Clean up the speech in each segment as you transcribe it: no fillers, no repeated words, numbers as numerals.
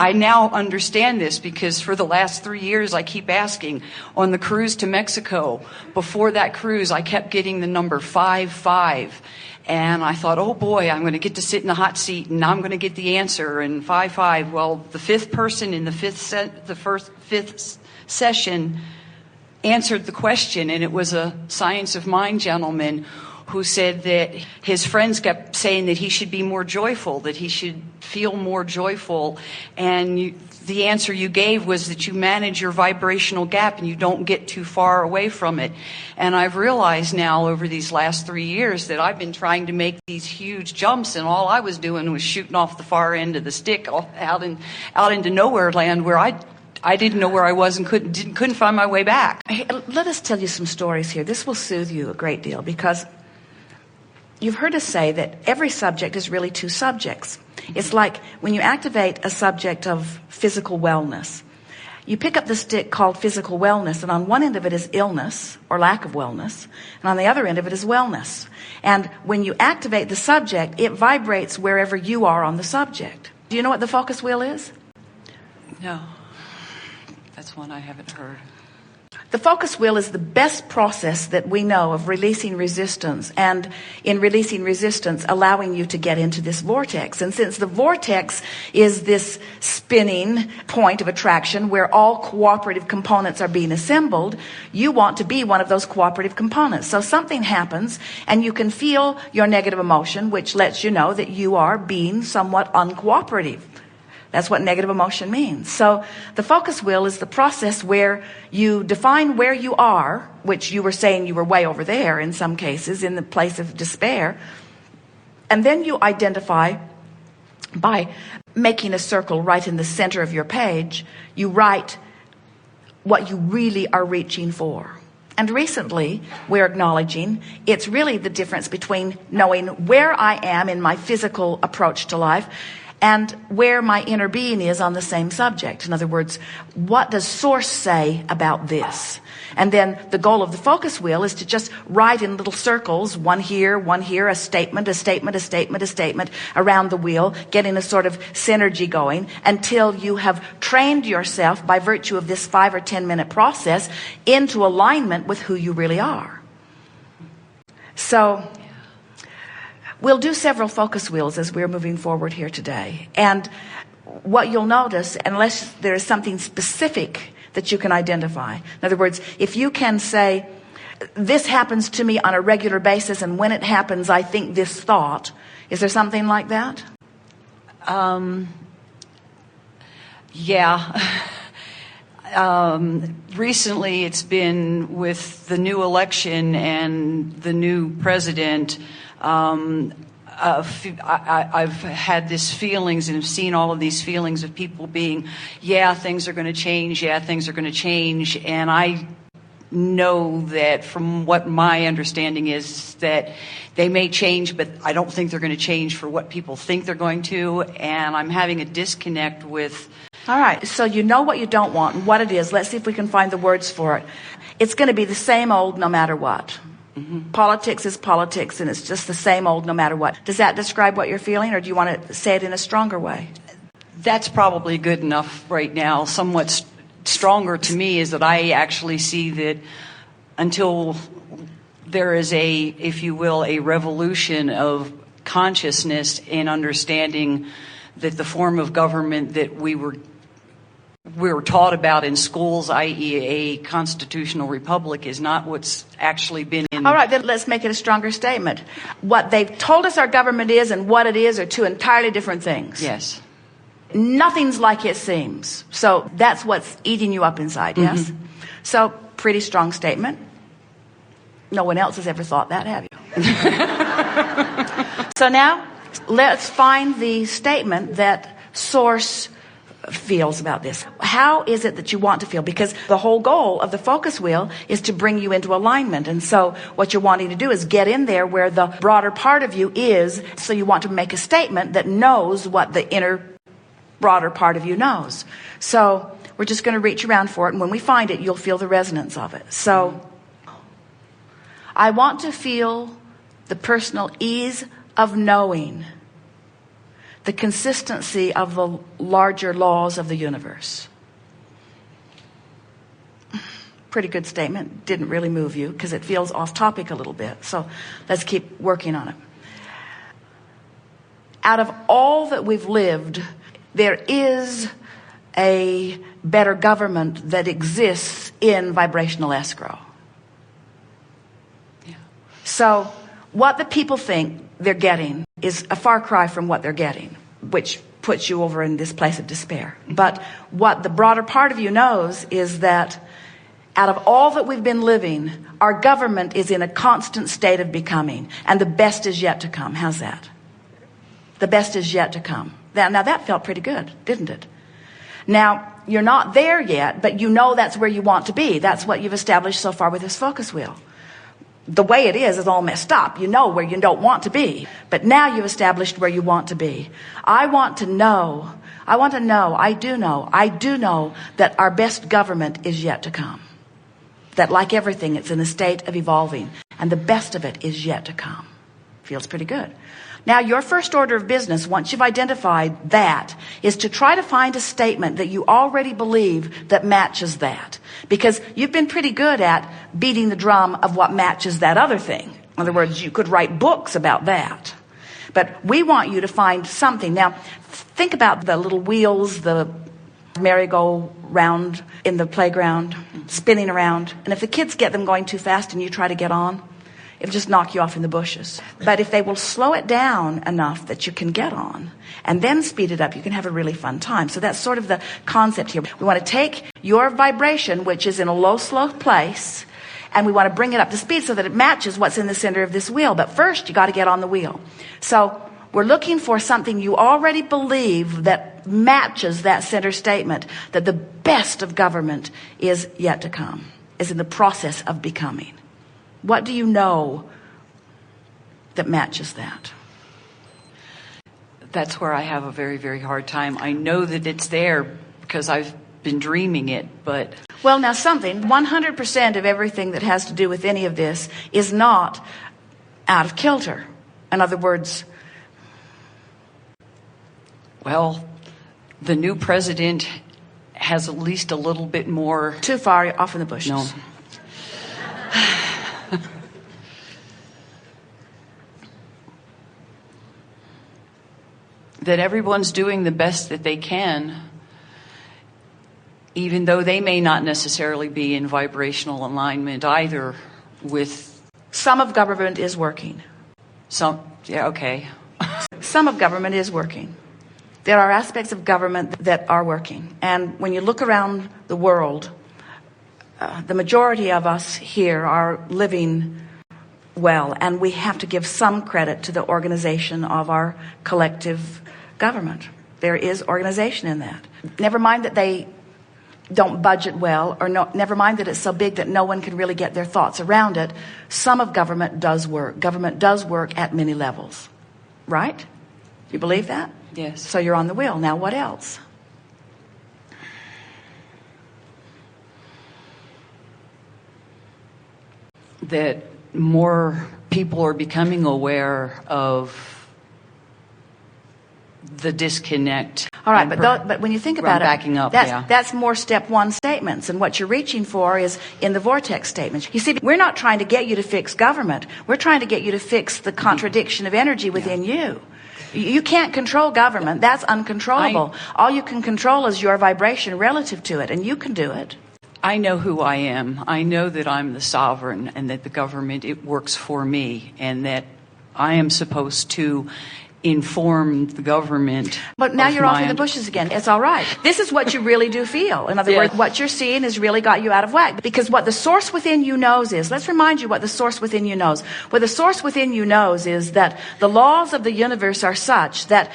I now understand this because for the last 3 years I keep asking. On the cruise to Mexico, before that cruise, I kept getting the number 5-5. And I thought, oh boy, I'm going to get to sit in the hot seat and I'm going to get the answer. And 5-5. Well, the fifth person in the fifth session answered the question, and it was a Science of Mind gentleman who said that his friends kept saying that he should be more joyful, that he should feel more joyful. And the answer you gave was that you manage your vibrational gap and you don't get too far away from it. And I've realized now over these last 3 years that I've been trying to make these huge jumps, and all I was doing was shooting off the far end of the stick out into nowhere land where I didn't know where I was and couldn't find my way back. Hey, let us tell you some stories here. This will soothe you a great deal, because you've heard us say that every subject is really two subjects. It's like when you activate a subject of physical wellness. You pick up the stick called physical wellness, and on one end of it is illness or lack of wellness, and on the other end of it is wellness. And when you activate the subject, it vibrates wherever you are on the subject. Do you know what the focus wheel is? No. That's one I haven't heard. The focus wheel is the best process that we know of releasing resistance, and in releasing resistance, allowing you to get into this vortex. And since the vortex is this spinning point of attraction where all cooperative components are being assembled, you want to be one of those cooperative components. So something happens and you can feel your negative emotion, which lets you know that you are being somewhat uncooperative. That's what negative emotion means. So the focus wheel is the process where you define where you are, which you were saying you were way over there in some cases, in the place of despair. And then you identify by making a circle right in the center of your page. You write what you really are reaching for. And recently, we're acknowledging it's really the difference between knowing where I am in my physical approach to life and where my inner being is on the same subject. In other words, what does Source say about this? And then the goal of the focus wheel is to just write in little circles, one here, a statement, a statement, a statement, a statement around the wheel, getting a sort of synergy going until you have trained yourself by virtue of this 5 or 10 minute process into alignment with who you really are. So we'll do several focus wheels as we're moving forward here today. And what you'll notice, unless there is something specific that you can identify. In other words, if you can say, this happens to me on a regular basis, and when it happens, I think this thought. Is there something like that? Yeah. Recently, it's been with the new election and the new president. I've had these feelings and have seen all of these feelings of people being, yeah, things are going to change. Yeah, things are going to change. And I know that from what my understanding is that they may change, but I don't think they're going to change for what people think they're going to. And I'm having a disconnect with. All right. So you know what you don't want and what it is. Let's see if we can find the words for it. It's going to be the same old no matter what. Mm-hmm. Politics is politics, and it's just the same old no matter what. Does that describe what you're feeling, or do you want to say it in a stronger way? That's probably good enough right now. Somewhat stronger to me is that I actually see that until there is a, if you will, a revolution of consciousness and understanding that the form of government that we were taught about in schools, i.e. a constitutional republic, is not what's actually been in. All right, then let's make it a stronger statement. What they've told us our government is and what it is are two entirely different things. Yes. Nothing's like it seems. So that's what's eating you up inside, yes? Mm-hmm. So, pretty strong statement. No one else has ever thought that, have you? So now, let's find the statement that Source feels about this. How is it that you want to feel? Because the whole goal of the focus wheel is to bring you into alignment. And so what you're wanting to do is get in there where the broader part of you is. So you want to make a statement that knows what the inner broader part of you knows. So we're just going to reach around for it. And when we find it, you'll feel the resonance of it. So I want to feel the personal ease of knowing the consistency of the larger laws of the universe. Pretty good statement. Didn't really move you because it feels off topic a little bit. So let's keep working on it. Out of all that we've lived, there is a better government that exists in vibrational escrow. Yeah. So what the people think they're getting is a far cry from what they're getting, which puts you over in this place of despair. But what the broader part of you knows is that out of all that we've been living, our government is in a constant state of becoming, and the best is yet to come. How's that? The best is yet to come. Now that felt pretty good, didn't it? Now, you're not there yet, but you know that's where you want to be. That's what you've established so far with this focus wheel. The way it is all messed up. You know where you don't want to be. But now you've established where you want to be. I do know that our best government is yet to come. That like everything, it's in a state of evolving. And the best of it is yet to come. Feels pretty good. Now, your first order of business, once you've identified that, is to try to find a statement that you already believe that matches that. Because you've been pretty good at beating the drum of what matches that other thing. In other words, you could write books about that. But we want you to find something. Now, think about the little wheels, the merry-go-round in the playground, spinning around. And if the kids get them going too fast and you try to get on, it'll just knock you off in the bushes. But if they will slow it down enough that you can get on and then speed it up, you can have a really fun time. So that's sort of the concept here. We want to take your vibration, which is in a low, slow place, and we want to bring it up to speed so that it matches what's in the center of this wheel. But first, you got to get on the wheel. So we're looking for something you already believe that matches that center statement, that the best of government is yet to come, is in the process of becoming. What do you know that matches that? That's where I have a very, very hard time. I know that it's there because I've been dreaming it, but... Well, now 100% of everything that has to do with any of this is not out of kilter. In other words... Well, the new president has at least a little bit more... Too far off in the bushes. No. That everyone's doing the best that they can, even though they may not necessarily be in vibrational alignment either with... Some of government is working. Yeah, okay. Some of government is working. There are aspects of government that are working. And when you look around the world, the majority of us here are living well, and we have to give some credit to the organization of our collective government. There is organization in that. Never mind that they don't budget well, or never mind that it's so big that no one can really get their thoughts around it. Some of government does work. Government does work at many levels. Right? You believe that? Yes. So you're on the wheel. Now what else? That more people are becoming aware of the disconnect. All right, but when you think about it, backing up, that's more step one statements. And what you're reaching for is in the vortex statements. You see, we're not trying to get you to fix government. We're trying to get you to fix the contradiction of energy within you. You can't control government. That's uncontrollable. All you can control is your vibration relative to it, and you can do it. I know who I am. I know that I'm the sovereign and that the government, it works for me, and that I am supposed to inform the government. But now you're off in the bushes again. It's all right. This is what you really do feel. In other words, what you're seeing has really got you out of whack. Because what the source within you knows is, let's remind you what the source within you knows. What the source within you knows is that the laws of the universe are such that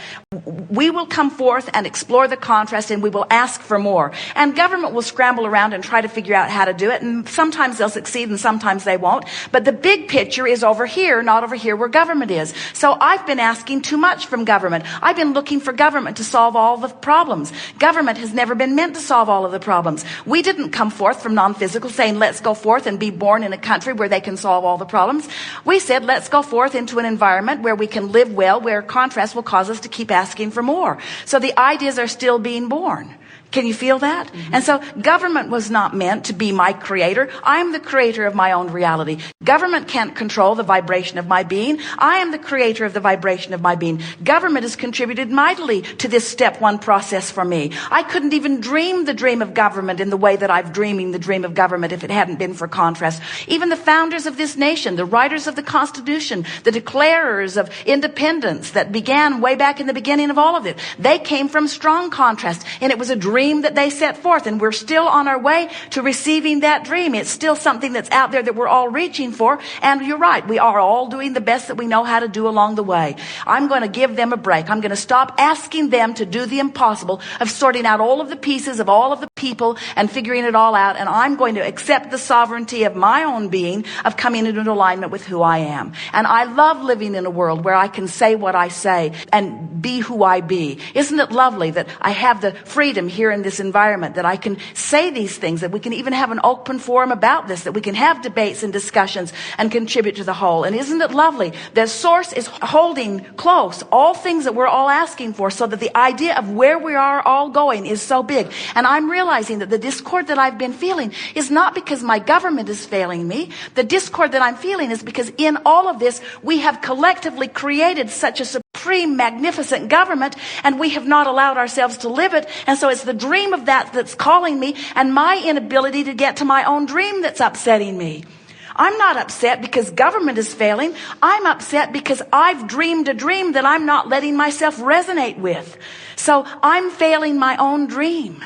we will come forth and explore the contrast, and we will ask for more. And government will scramble around and try to figure out how to do it. And sometimes they'll succeed and sometimes they won't. But the big picture is over here, not over here where government is. So I've been asking too too much from government. I've been looking for government to solve all the problems. Government has never been meant to solve all of the problems. We didn't come forth from non-physical saying, let's go forth and be born in a country where they can solve all the problems. We said, let's go forth into an environment where we can live well, where contrast will cause us to keep asking for more. So the ideas are still being born. Can you feel that? And so government was not meant to be my creator. I am the creator of my own reality. Government can't control the vibration of my being. I am the creator of the vibration of my being. Government has contributed mightily to this step one process for me. I couldn't even dream the dream of government in the way that I'm dreaming the dream of government if it hadn't been for contrast. Even the founders of this nation, the writers of the Constitution, the declarers of independence that began way back in the beginning of all of it, they came from strong contrast, and it was a dream that they set forth, and we're still on our way to receiving that dream. It's still something that's out there that we're all reaching for, and you're right, we are all doing the best that we know how to do along the way. I'm going to give them a break. I'm going to stop asking them to do the impossible of sorting out all of the pieces of all of the people and figuring it all out, and I'm going to accept the sovereignty of my own being, of coming into alignment with who I am. And I love living in a world where I can say what I say and be who I be. Isn't it lovely that I have the freedom here in this environment, that I can say these things, that we can even have an open forum about this, that we can have debates and discussions and contribute to the whole? And isn't it lovely that Source is holding close all things that we're all asking for, so that the idea of where we are all going is so big. And I'm realizing that the discord that I've been feeling is not because my government is failing me. The discord that I'm feeling is because in all of this, we have collectively created such a supreme, magnificent government, and we have not allowed ourselves to live it. And so it's the dream of that that's calling me, and my inability to get to my own dream that's upsetting me. I'm not upset because government is failing. I'm upset because I've dreamed a dream that I'm not letting myself resonate with. So I'm failing my own dream.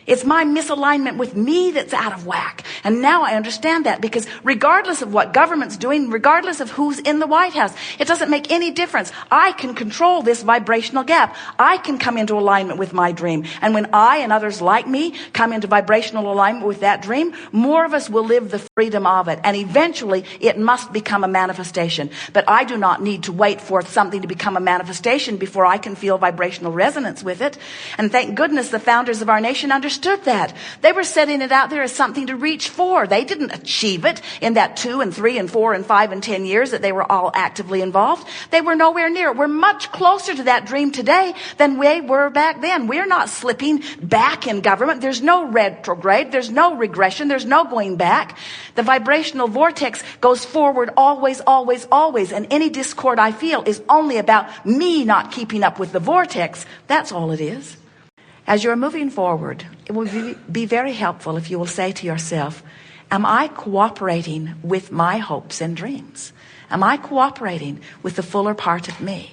It's my misalignment with me that's out of whack. And now I understand that, because regardless of what government's doing, regardless of who's in the White House, it doesn't make any difference. I can control this vibrational gap. I can come into alignment with my dream. And when I and others like me come into vibrational alignment with that dream, more of us will live the freedom of it. And eventually it must become a manifestation. But I do not need to wait for something to become a manifestation before I can feel vibrational resonance with it. And thank goodness the founders of our nation understood that. They were setting it out there as something to reach for. They didn't achieve it in that 2 and 3 and 4 and 5 and 10 years that they were all actively involved. They were nowhere near it. We're much closer to that dream today than we were back then. We're not slipping back in government. There's no retrograde. There's no regression. There's no going back. The vibrational vortex goes forward always, always, always. And any discord I feel is only about me not keeping up with the vortex. That's all it is. As you're moving forward, it will be very helpful if you will say to yourself, am I cooperating with my hopes and dreams? Am I cooperating with the fuller part of me?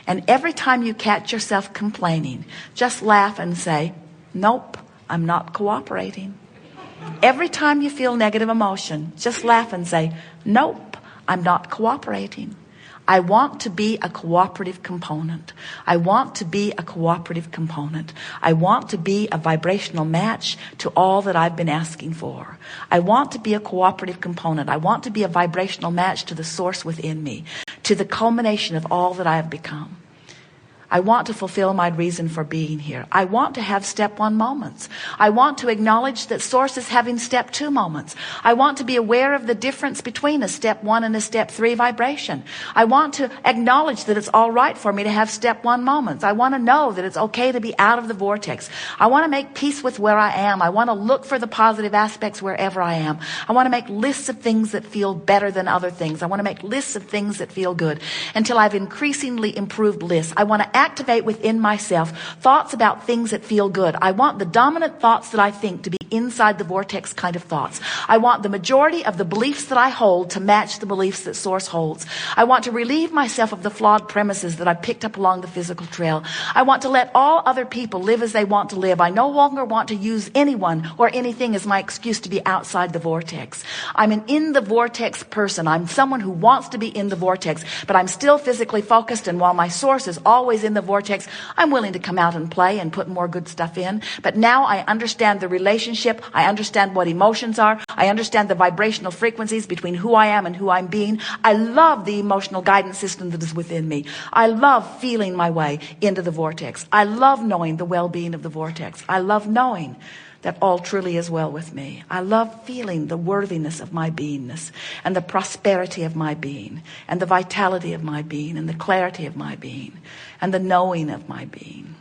And every time you catch yourself complaining, just laugh and say, nope, I'm not cooperating. Every time you feel negative emotion, just laugh and say, nope, I'm not cooperating. I want to be a cooperative component. I want to be a cooperative component. I want to be a vibrational match to all that I've been asking for. I want to be a cooperative component. I want to be a vibrational match to the source within me, to the culmination of all that I have become. I want to fulfill my reason for being here. I want to have step 1 moments. I want to acknowledge that Source is having step 2 moments. I want to be aware of the difference between a step 1 and a step 3 vibration. I want to acknowledge that it's all right for me to have step 1 moments. I want to know that it's okay to be out of the vortex. I want to make peace with where I am. I want to look for the positive aspects wherever I am. I want to make lists of things that feel better than other things. I want to make lists of things that feel good until I've increasingly improved lists. I want to activate within myself thoughts about things that feel good. I want the dominant thoughts that I think to be inside the vortex kind of thoughts. I want the majority of the beliefs that I hold to match the beliefs that Source holds. I want to relieve myself of the flawed premises that I picked up along the physical trail. I want to let all other people live as they want to live. I no longer want to use anyone or anything as my excuse to be outside the vortex. I'm an in the vortex person. I'm someone who wants to be in the vortex, but I'm still physically focused, and while my Source is always in the vortex, I'm willing to come out and play and put more good stuff in. But now I understand the relationship relationship. I understand what emotions are. I understand the vibrational frequencies between who I am and who I'm being. I love the emotional guidance system that is within me. I love feeling my way into the vortex. I love knowing the well-being of the vortex. I love knowing that all truly is well with me. I love feeling the worthiness of my beingness and the prosperity of my being and the vitality of my being and the clarity of my being and the knowing of my being.